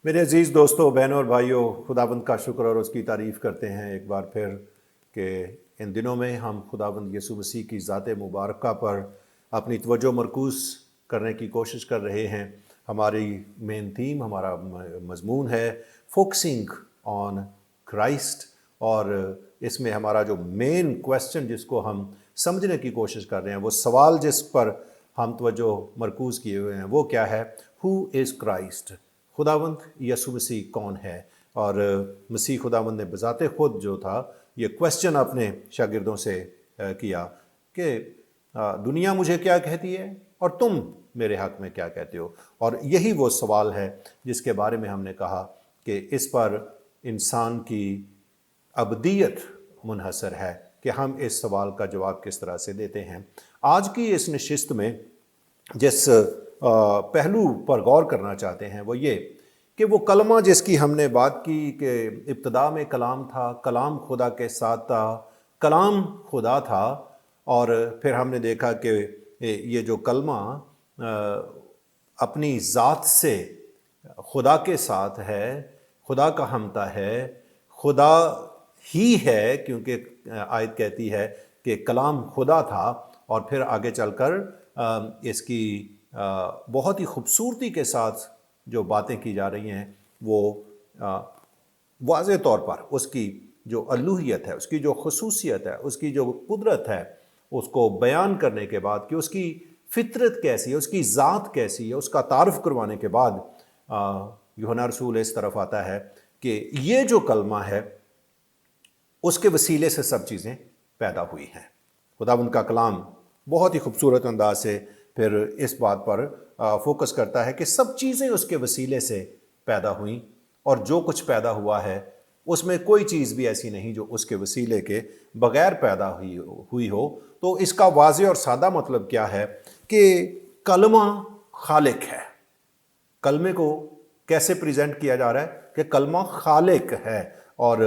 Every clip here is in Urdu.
میرے عزیز دوستوں، بہنوں اور بھائیوں، خداوند کا شکر اور اس کی تعریف کرتے ہیں ایک بار پھر کہ ان دنوں میں ہم خداوند یسوع مسیح کی ذات مبارکہ پر اپنی توجہ مرکوز کرنے کی کوشش کر رہے ہیں۔ ہماری مین تھیم، ہمارا مضمون ہے فوکسنگ آن کرائسٹ، اور اس میں ہمارا جو مین کویسچن جس کو ہم سمجھنے کی کوشش کر رہے ہیں، وہ سوال جس پر ہم توجہ مرکوز کیے ہوئے ہیں، وہ کیا ہے؟ ہو از کرائسٹ؟ خداوند یسوع مسیح کون ہے؟ اور مسیح خداوند نے بذات خود جو تھا یہ کویسچن اپنے شاگردوں سے کیا کہ دنیا مجھے کیا کہتی ہے اور تم میرے حق میں کیا کہتے ہو؟ اور یہی وہ سوال ہے جس کے بارے میں ہم نے کہا کہ اس پر انسان کی ابدیت منحصر ہے کہ ہم اس سوال کا جواب کس طرح سے دیتے ہیں۔ آج کی اس نشست میں جس پہلو پر غور کرنا چاہتے ہیں وہ یہ کہ وہ کلمہ جس کی ہم نے بات کی کہ ابتدا میں کلام تھا، کلام خدا کے ساتھ تھا، کلام خدا تھا، اور پھر ہم نے دیکھا کہ یہ جو کلمہ اپنی ذات سے خدا کے ساتھ ہے، خدا کا ہمتا ہے، خدا ہی ہے، کیونکہ آیت کہتی ہے کہ کلام خدا تھا، اور پھر آگے چل کر اس کی بہت ہی خوبصورتی کے ساتھ جو باتیں کی جا رہی ہیں وہ واضح طور پر اس کی جو الوہیت ہے، اس کی جو خصوصیت ہے، اس کی جو قدرت ہے، اس کو بیان کرنے کے بعد کہ اس کی فطرت کیسی ہے، اس کی ذات کیسی ہے، اس کا تعارف کروانے کے بعد یوحنا رسول اس طرف آتا ہے کہ یہ جو کلمہ ہے اس کے وسیلے سے سب چیزیں پیدا ہوئی ہیں۔ خداوند کا کلام بہت ہی خوبصورت انداز سے پھر اس بات پر فوکس کرتا ہے کہ سب چیزیں اس کے وسیلے سے پیدا ہوئیں، اور جو کچھ پیدا ہوا ہے اس میں کوئی چیز بھی ایسی نہیں جو اس کے وسیلے کے بغیر پیدا ہوئی ہو۔ تو اس کا واضح اور سادہ مطلب کیا ہے کہ کلمہ خالق ہے۔ کلمے کو کیسے پریزنٹ کیا جا رہا ہے کہ کلمہ خالق ہے، اور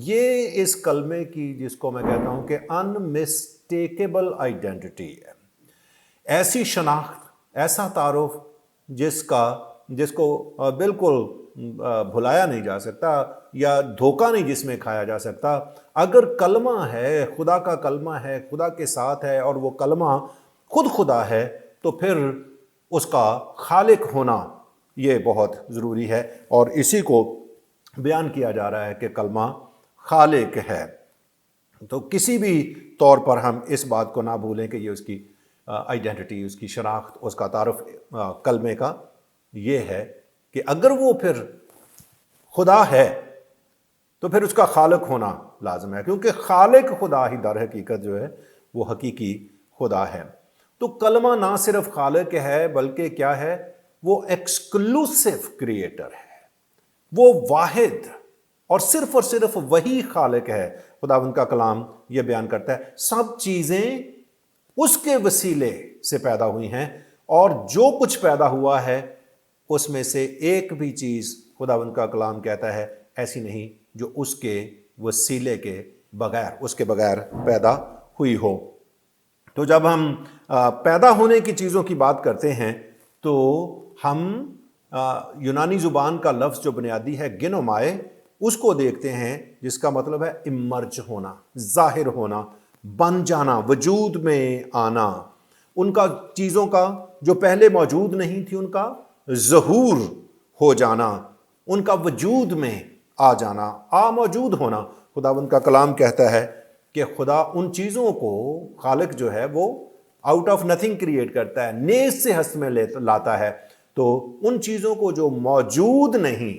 یہ اس کلمے کی جس کو میں کہتا ہوں کہ انمسٹیکیبل آئیڈینٹی ہے، ایسی شناخت، ایسا تعارف جس کو بالکل بھلایا نہیں جا سکتا یا دھوکہ نہیں جس میں کھایا جا سکتا۔ اگر کلمہ ہے، خدا کا کلمہ ہے، خدا کے ساتھ ہے، اور وہ کلمہ خود خدا ہے، تو پھر اس کا خالق ہونا یہ بہت ضروری ہے، اور اسی کو بیان کیا جا رہا ہے کہ کلمہ خالق ہے۔ تو کسی بھی طور پر ہم اس بات کو نہ بھولیں کہ یہ اس کی آئیڈینٹی، اس کی شناخت، اس کا تعارف کلمے کا یہ ہے کہ اگر وہ پھر خدا ہے تو پھر اس کا خالق ہونا لازم ہے، کیونکہ خالق خدا ہی در حقیقت جو ہے وہ حقیقی خدا ہے۔ تو کلمہ نہ صرف خالق ہے بلکہ کیا ہے؟ وہ ایکسکلوسیو کریٹر ہے، وہ واحد اور صرف وہی خالق ہے۔ خداوند کا کلام یہ بیان کرتا ہے سب چیزیں اس کے وسیلے سے پیدا ہوئی ہیں، اور جو کچھ پیدا ہوا ہے اس میں سے ایک بھی چیز خداوند کا کلام کہتا ہے ایسی نہیں جو اس کے وسیلے کے بغیر، اس کے بغیر پیدا ہوئی ہو۔ تو جب ہم پیدا ہونے کی چیزوں کی بات کرتے ہیں تو ہم یونانی زبان کا لفظ جو بنیادی ہے گینومائے، اس کو دیکھتے ہیں، جس کا مطلب ہے امرج ہونا، ظاہر ہونا، بن جانا، وجود میں آنا، ان کا چیزوں کا جو پہلے موجود نہیں تھی ان کا ظہور ہو جانا، ان کا وجود میں آ جانا، موجود ہونا۔ خداوند کا کلام کہتا ہے کہ خدا ان چیزوں کو، خالق جو ہے وہ آؤٹ آف نتھنگ کریٹ کرتا ہے، نیز سے ہست میں لاتا ہے۔ تو ان چیزوں کو جو موجود نہیں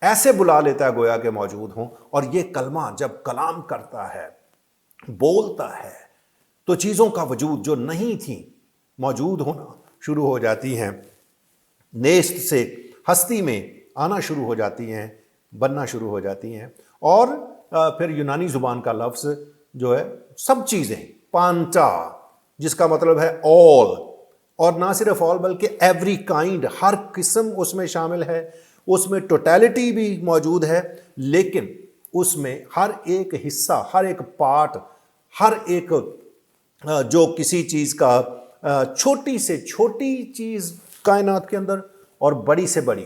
ایسے بلا لیتا ہے گویا کہ موجود ہوں، اور یہ کلمہ جب کلام کرتا ہے، بولتا ہے، تو چیزوں کا وجود جو نہیں تھی موجود ہونا شروع ہو جاتی ہیں، نیست سے ہستی میں آنا شروع ہو جاتی ہیں، بننا شروع ہو جاتی ہیں۔ اور پھر یونانی زبان کا لفظ جو ہے سب چیزیں، پانٹا، جس کا مطلب ہے all، اور نہ صرف all بلکہ ایوری کائنڈ، ہر قسم اس میں شامل ہے، اس میں ٹوٹیلٹی بھی موجود ہے، لیکن اس میں ہر ایک حصہ، ہر ایک پارٹ، ہر ایک جو کسی چیز کا چھوٹی سے چھوٹی چیز کائنات کے اندر اور بڑی سے بڑی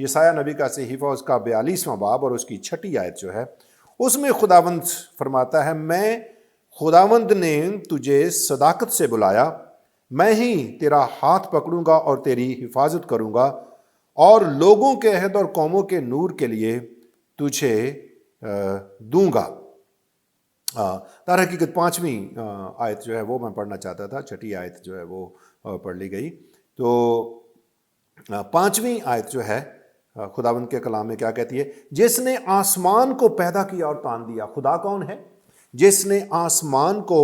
یسایہ نبی کا صحیفہ اس کا 42واں باب اور اس کی 6 آیت جو ہے، اس میں خداوند فرماتا ہے، میں خداوند نے تجھے صداقت سے بلایا، میں ہی تیرا ہاتھ پکڑوں گا اور تیری حفاظت کروں گا، اور لوگوں کے عہد اور قوموں کے نور کے لیے تجھے دوں گا۔ در حقیقت 5ویں آیت جو ہے وہ میں پڑھنا چاہتا تھا، 6 آیت جو ہے وہ پڑھ لی گئی۔ تو 5ویں آیت جو ہے خداوند کے کلام میں کیا کہتی ہے؟ جس نے آسمان کو پیدا کیا اور تان دیا۔ خدا کون ہے؟ جس نے آسمان کو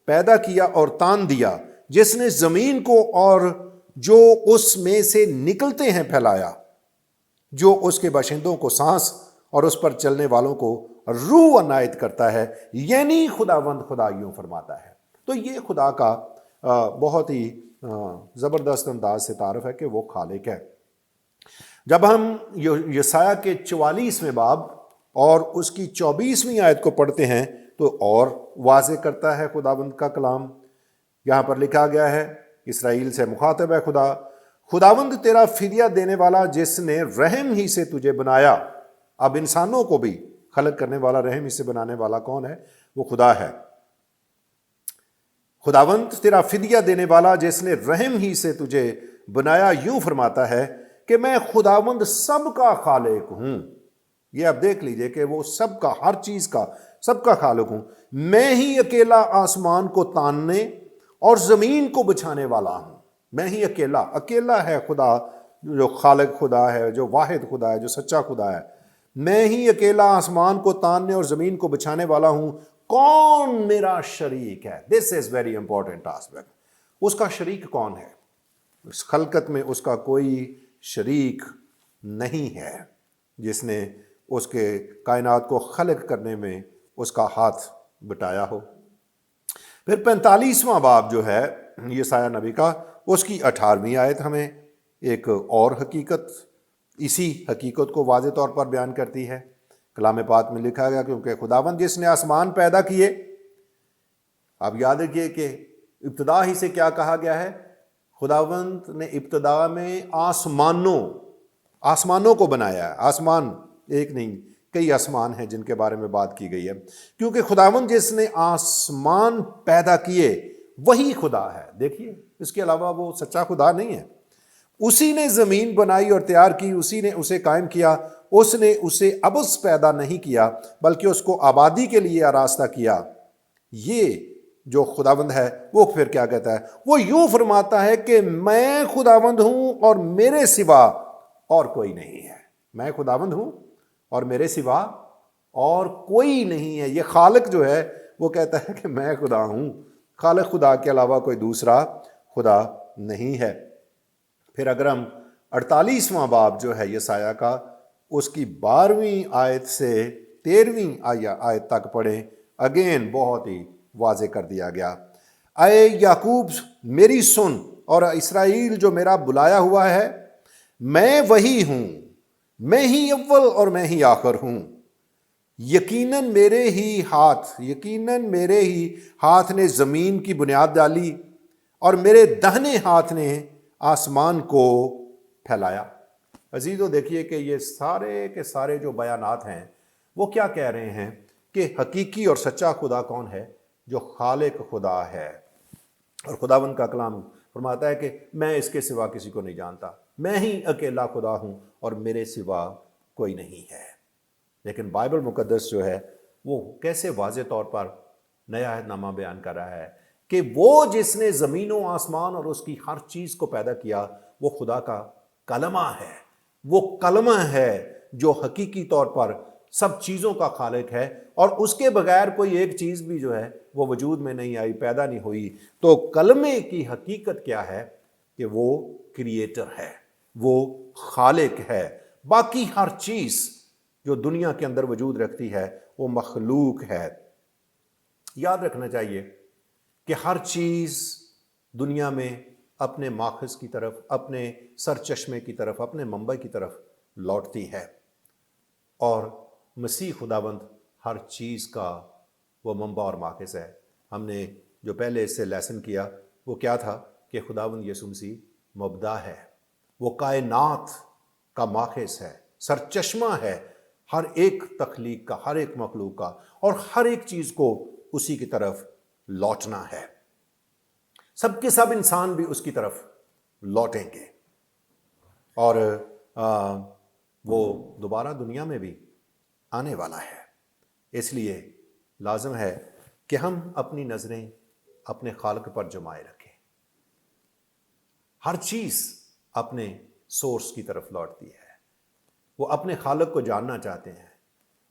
پیدا کیا اور تان دیا، جس نے زمین کو اور جو اس میں سے نکلتے ہیں پھیلایا، جو اس کے باشندوں کو سانس اور اس پر چلنے والوں کو روح عنایت کرتا ہے، یعنی خداوند خدا یوں فرماتا ہے۔ تو یہ خدا کا بہت ہی زبردست انداز سے تعارف ہے کہ وہ خالق ہے۔ جب ہم یسایہ کے 44ویں باب اور اس کی 24ویں آیت کو پڑھتے ہیں تو اور واضح کرتا ہے خداوند کا کلام۔ یہاں پر لکھا گیا ہے، اسرائیل سے مخاطب ہے خدا، خداوند تیرا فدیہ دینے والا جس نے رحم ہی سے تجھے بنایا۔ اب انسانوں کو بھی خلق کرنے والا، رحم ہی سے بنانے والا کون ہے؟ وہ خدا ہے۔ خداوند تیرا فدیہ دینے والا جس نے رحم ہی سے تجھے بنایا یوں فرماتا ہے کہ میں خداوند سب کا خالق ہوں۔ یہ آپ دیکھ لیجئے کہ وہ سب کا، ہر چیز کا، سب کا خالق ہوں۔ میں ہی اکیلا آسمان کو تاننے اور زمین کو بچھانے والا ہوں۔ میں ہی اکیلا، اکیلا ہے خدا جو خالق خدا ہے، جو واحد خدا ہے، جو سچا خدا ہے۔ میں ہی اکیلا آسمان کو تاننے اور زمین کو بچھانے والا ہوں، کون میرا شریک ہے؟ دس از ویری امپورٹنٹ آسپیکٹ۔ اس کا شریک کون ہے؟ اس خلقت میں اس کا کوئی شریک نہیں ہے جس نے اس کے کائنات کو خلق کرنے میں اس کا ہاتھ بٹایا ہو۔ پھر 45واں باب جو ہے یسایہ نبی کا، اس کی 18ویں آیت ہمیں ایک اور حقیقت، اسی حقیقت کو واضح طور پر بیان کرتی ہے۔ کلام پاک میں لکھا گیا، کیونکہ خداوند جس نے آسمان پیدا کیے۔ آپ یاد رکھیے کہ ابتدا ہی سے کیا کہا گیا ہے؟ خداوند نے ابتدا میں آسمانوں کو بنایا ہے۔ آسمان ایک نہیں، کئی آسمان ہیں جن کے بارے میں بات کی گئی ہے۔ کیونکہ خداوند جس نے آسمان پیدا کیے وہی خدا ہے۔ دیکھیے، اس کے علاوہ وہ سچا خدا نہیں ہے۔ اسی نے زمین بنائی اور تیار کی، اسی نے اسے قائم کیا۔ اس نے اسے عبث پیدا نہیں کیا بلکہ اس کو آبادی کے لیے آراستہ کیا۔ یہ جو خداوند ہے وہ پھر کیا کہتا ہے؟ وہ یوں فرماتا ہے کہ میں خداوند ہوں اور میرے سوا اور کوئی نہیں ہے۔ میں خداوند ہوں اور میرے سوا اور کوئی نہیں ہے۔ یہ خالق جو ہے وہ کہتا ہے کہ میں خدا ہوں، خالق خدا کے علاوہ کوئی دوسرا خدا نہیں ہے۔ پھر اگر ہم 48واں باب جو ہے یسایہ کا، اس کی 12ویں آیت سے 13ویں آیت تک پڑھیں، اگین بہت ہی واضح کر دیا گیا۔ اے یعقوب میری سن، اور اسرائیل جو میرا بلایا ہوا ہے، میں وہی ہوں، میں ہی اول اور میں ہی آخر ہوں۔ یقیناً میرے ہی ہاتھ نے زمین کی بنیاد ڈالی اور میرے دہنے ہاتھ نے آسمان کو پھیلایا۔ عزیزو دیکھیے کہ یہ سارے کے سارے جو بیانات ہیں وہ کیا کہہ رہے ہیں کہ حقیقی اور سچا خدا کون ہے؟ جو خالق خدا ہے۔ اور خداوند کا کلام فرماتا ہے کہ میں اس کے سوا کسی کو نہیں جانتا، میں ہی اکیلا خدا ہوں اور میرے سوا کوئی نہیں ہے۔ لیکن بائبل مقدس جو ہے وہ کیسے واضح طور پر نیا عہد نامہ بیان کر رہا ہے کہ وہ جس نے زمین و آسمان اور اس کی ہر چیز کو پیدا کیا، وہ خدا کا کلمہ ہے۔ وہ کلمہ ہے جو حقیقی طور پر سب چیزوں کا خالق ہے، اور اس کے بغیر کوئی ایک چیز بھی جو ہے وہ وجود میں نہیں آئی، پیدا نہیں ہوئی۔ تو کلمے کی حقیقت کیا ہے؟ کہ وہ کریٹر ہے، وہ خالق ہے۔ باقی ہر چیز جو دنیا کے اندر وجود رکھتی ہے وہ مخلوق ہے۔ یاد رکھنا چاہیے کہ ہر چیز دنیا میں اپنے ماخذ کی طرف، اپنے سرچشمے کی طرف، اپنے منبع کی طرف لوٹتی ہے، اور مسیح خداوند ہر چیز کا وہ منبع اور ماخذ ہے۔ ہم نے جو پہلے اس سے لیسن کیا وہ کیا تھا؟ کہ خداوند یسوع مسیح مبدا ہے، وہ کائنات کا ماخذ ہے، سرچشمہ ہے ہر ایک تخلیق کا، ہر ایک مخلوق کا، اور ہر ایک چیز کو اسی کی طرف لوٹنا ہے۔ سب کے سب انسان بھی اس کی طرف لوٹیں گے، اور وہ دوبارہ دنیا میں بھی آنے والا ہے۔ اس لیے لازم ہے کہ ہم اپنی نظریں اپنے خالق پر جمائے رکھیں۔ ہر چیز اپنے سورس کی طرف لوٹتی ہے، وہ اپنے خالق کو جاننا چاہتے ہیں،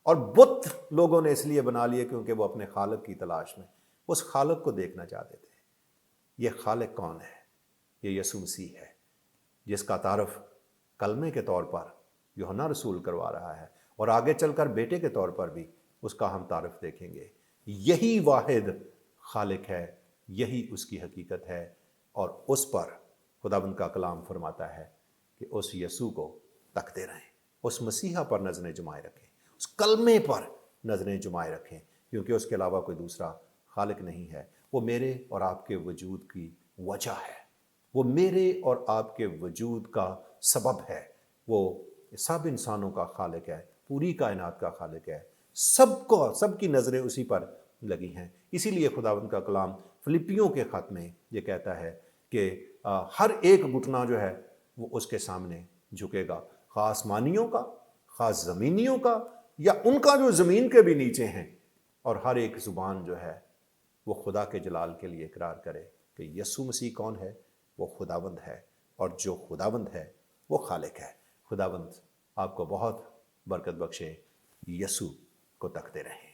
اور بت لوگوں نے اس لیے بنا لیے کیونکہ وہ اپنے خالق کی تلاش میں اس خالق کو دیکھنا چاہتے تھے۔ یہ خالق کون ہے؟ یہ یسوع مسیح ہے، جس کا تعارف کلمے کے طور پر یوحنا رسول کروا رہا ہے، اور آگے چل کر بیٹے کے طور پر بھی اس کا ہم تعارف دیکھیں گے۔ یہی واحد خالق ہے، یہی اس کی حقیقت ہے، اور اس پر خداوند کا کلام فرماتا ہے کہ اس یسوع کو تکتے رہیں، اس مسیحا پر نظریں جمائے رکھیں، اس کلمے پر نظریں جمائے رکھیں، کیونکہ اس کے علاوہ کوئی دوسرا خالق نہیں ہے۔ وہ میرے اور آپ کے وجود کی وجہ ہے، وہ میرے اور آپ کے وجود کا سبب ہے، وہ سب انسانوں کا خالق ہے، پوری کائنات کا خالق ہے، سب کی نظریں اسی پر لگی ہیں۔ اسی لیے خداوند کا کلام فلپیوں کے خط میں یہ کہتا ہے کہ ہر ایک گھٹنا جو ہے وہ اس کے سامنے جھکے گا، خواہ آسمانیوں کا، خواہ زمینیوں کا، یا ان کا جو زمین کے بھی نیچے ہیں، اور ہر ایک زبان جو ہے وہ خدا کے جلال کے لیے اقرار کرے کہ یسوع مسیح کون ہے؟ وہ خداوند ہے، اور جو خداوند ہے وہ خالق ہے۔ خداوند آپ کو بہت برکت بخشے۔ یسوع کو تکتے رہیں۔